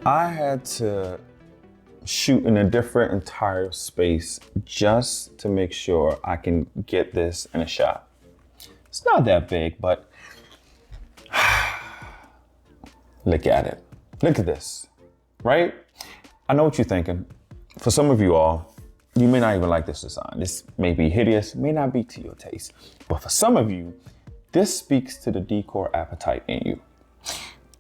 I had to shoot in a different entire space just to make sure I can get this in a shot. It's not that big, but look at it. Look at this, right? I know what you're thinking. For some of you all, you may not even like this design. This may be hideous, may not be to your taste. But for some of you, this speaks to the decor appetite in you.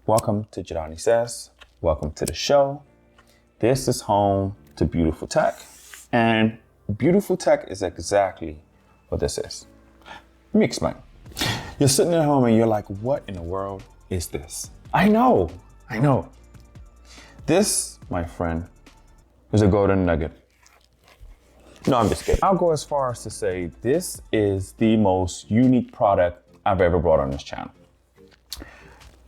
Welcome to Jideani Says. Welcome to the show. This is home to beautiful tech. And beautiful tech is exactly what this is. Let me explain. You're sitting at home and you're like, what in the world is this? I know. This, my friend, is a golden nugget. No, I'm just kidding. I'll go as far as to say this is the most unique product I've ever brought on this channel.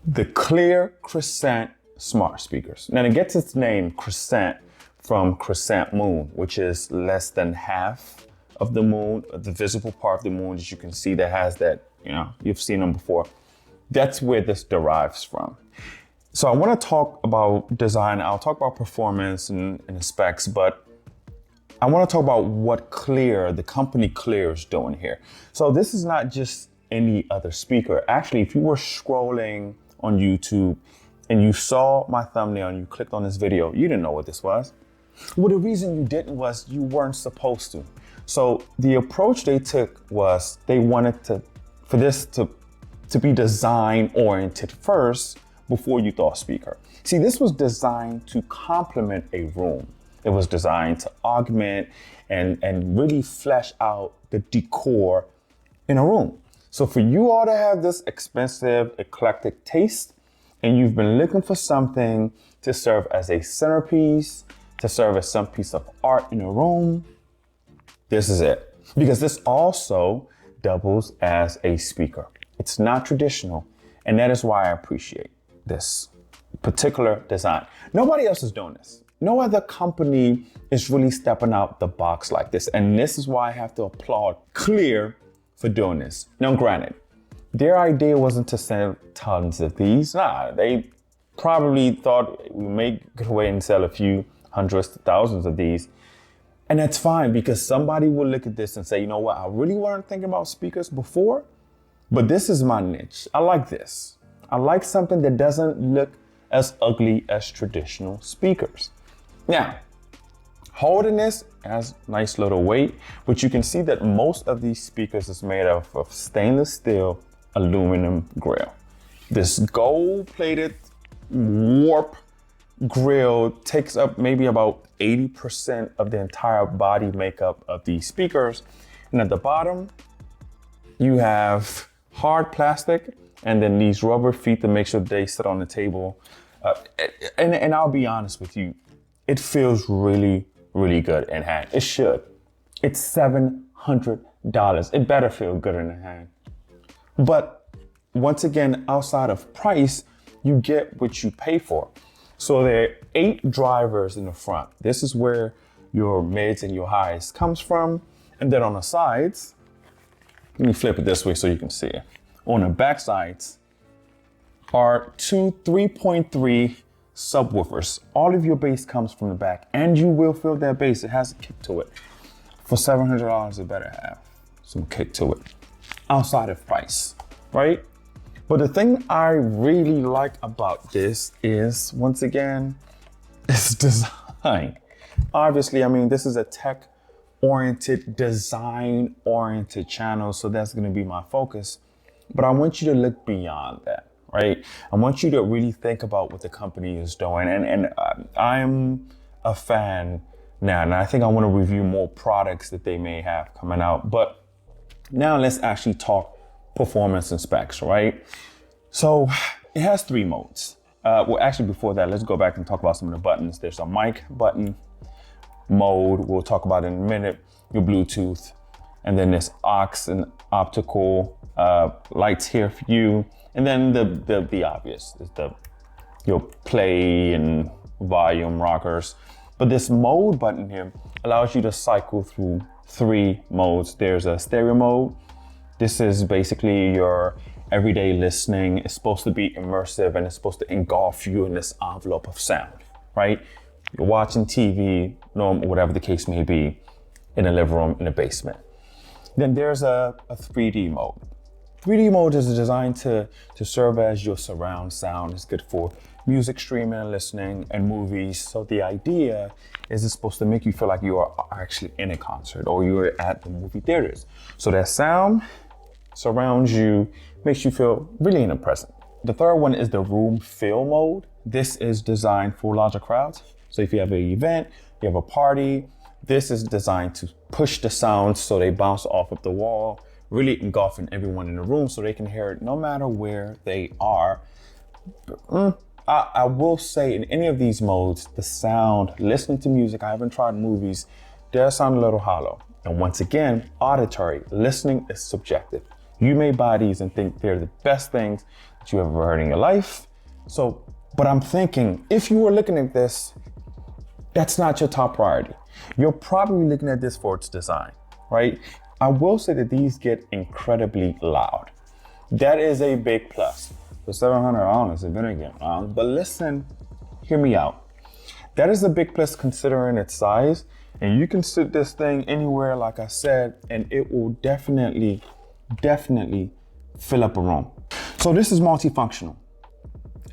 The Cleer Crescent Smart Speakers. Now it gets its name Crescent from crescent moon, which is less than half of the moon, the visible part of the moon that you can see that has that, you've seen them before. That's where this derives from. So I want to talk about design. I'll talk about performance and the specs, but I want to talk about what Cleer, the company Cleer, is doing here. So this is not just any other speaker. Actually, if you were scrolling on YouTube and you saw my thumbnail and you clicked on this video, you didn't know what this was. Well, the reason you didn't was you weren't supposed to. So the approach they took was they wanted for this to be design oriented first before you thought speaker. See, this was designed to complement a room. It was designed to augment and really flesh out the decor in a room. So for you all to have this expensive, eclectic taste, and you've been looking for something to serve as a centerpiece, to serve as some piece of art in a room, this is it. Because this also doubles as a speaker. It's not traditional, and that is why I appreciate this particular design. Nobody else is doing this. No other company is really stepping out the box like this, and this is why I have to applaud Cleer for doing this. Now, granted, their idea wasn't to sell tons of these. Nah, they probably thought we may go away and sell a few hundreds to thousands of these. And that's fine, because somebody will look at this and say, you know what, I really weren't thinking about speakers before, but this is my niche. I like this. I like something that doesn't look as ugly as traditional speakers. Now, holding this has nice little weight, but you can see that most of these speakers is made of stainless steel aluminum grill. This gold-plated warp grill takes up maybe about 80% of the entire body makeup of these speakers. And at the bottom, you have hard plastic and then these rubber feet to make sure they sit on the table. And I'll be honest with you, it feels really, really good in hand. It should. It's $700. It better feel good in the hand. But once again, outside of price, you get what you pay for. So there are 8 drivers in the front. This is where your mids and your highs comes from. And then on the sides, let me flip it this way so you can see it. On the back sides are 2 3.3 subwoofers. All of your bass comes from the back, and you will feel that bass. It has a kick to it. For $700, it better have some kick to it. Outside of price, right? But the thing I really like about this is, once again, it's design. Obviously, I mean, this is a tech-oriented, design-oriented channel, so that's gonna be my focus. But I want you to look beyond that, right? I want you to really think about what the company is doing. And I'm a fan now, and I think I wanna review more products that they may have coming out. But now let's actually talk performance and specs, right? So it has 3 modes. Well, actually before that, let's go back and talk about some of the buttons. There's a mic button mode, we'll talk about in a minute, your Bluetooth, and then there's aux and optical lights here for you. And then the obvious is your play and volume rockers. But this mode button here allows you to cycle through 3 modes. There's a stereo mode. This is basically your everyday listening. It's supposed to be immersive and it's supposed to engulf you in this envelope of sound. right? You're watching TV, whatever the case may be, in a living room, in a basement. Then there's a 3D mode. 3D mode is designed to serve as your surround sound. It's good for music streaming and listening and movies. So the idea is it's supposed to make you feel like you are actually in a concert or you're at the movie theaters. So that sound surrounds you, makes you feel really in the present. The third one is the room fill mode. This is designed for larger crowds. So if you have an event, you have a party, this is designed to push the sounds so they bounce off of the wall, really engulfing everyone in the room so they can hear it no matter where they are. I will say in any of these modes, the sound, listening to music, I haven't tried movies, does sound a little hollow. And once again, auditory, listening is subjective. You may buy these and think they're the best things that you ever heard in your life. So, but I'm thinking, if you were looking at this, that's not your top priority. You're probably looking at this for its design, right? I will say that these get incredibly loud. That is a big plus. For $700, it's gonna get loud, but listen, hear me out. That is a big plus considering its size, and you can sit this thing anywhere, like I said, and it will definitely fill up a room. So this is multifunctional.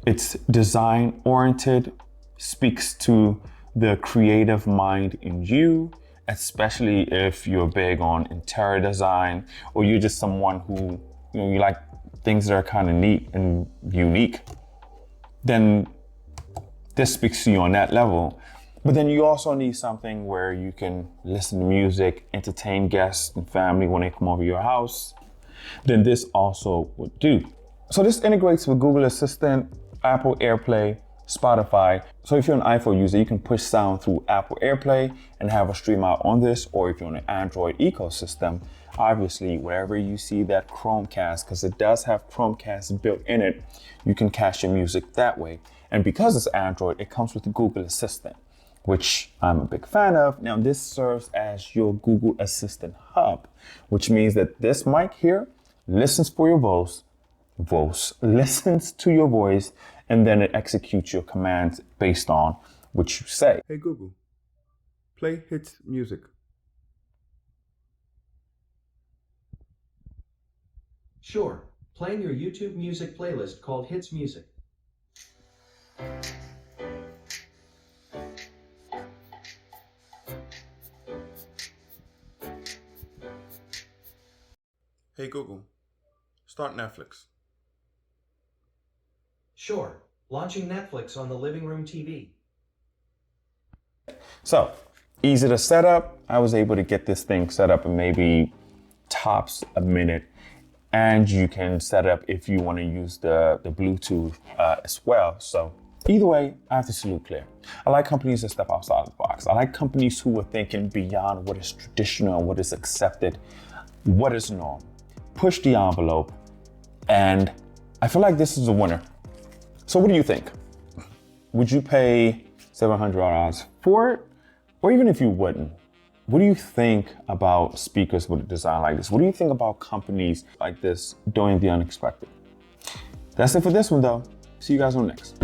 It's design oriented, speaks to the creative mind in you, especially if you're big on interior design or you're just someone who, you like things that are kind of neat and unique, then this speaks to you on that level. But then you also need something where you can listen to music, entertain guests and family when they come over your house. Then this also would do. So this integrates with Google Assistant, Apple AirPlay, Spotify. So if you're an iPhone user, you can push sound through Apple AirPlay and have a stream out on this, or if you're on an Android ecosystem, obviously wherever you see that Chromecast, because it does have Chromecast built in it, you can cache your music that way. And because it's Android, it comes with the Google Assistant, which I'm a big fan of. Now this serves as your Google Assistant hub, which means that this mic here listens for your voice, listens to your voice, and then it executes your commands based on what you say. Hey Google, play hits music. Sure, playing your YouTube music playlist called Hits Music. Hey Google, start Netflix. Sure, launching Netflix on the living room TV. So easy to set up. I was able to get this thing set up in maybe tops a minute. And you can set up if you want to use the Bluetooth as well. So either way, I have to salute Cleer. I like companies that step outside the box. I like companies who are thinking beyond what is traditional, what is accepted, what is normal. Push the envelope, and I feel like this is a winner. So what do you think? Would you pay $700 for it? Or even if you wouldn't, what do you think about speakers with a design like this? What do you think about companies like this doing the unexpected? That's it for this one though. See you guys on next.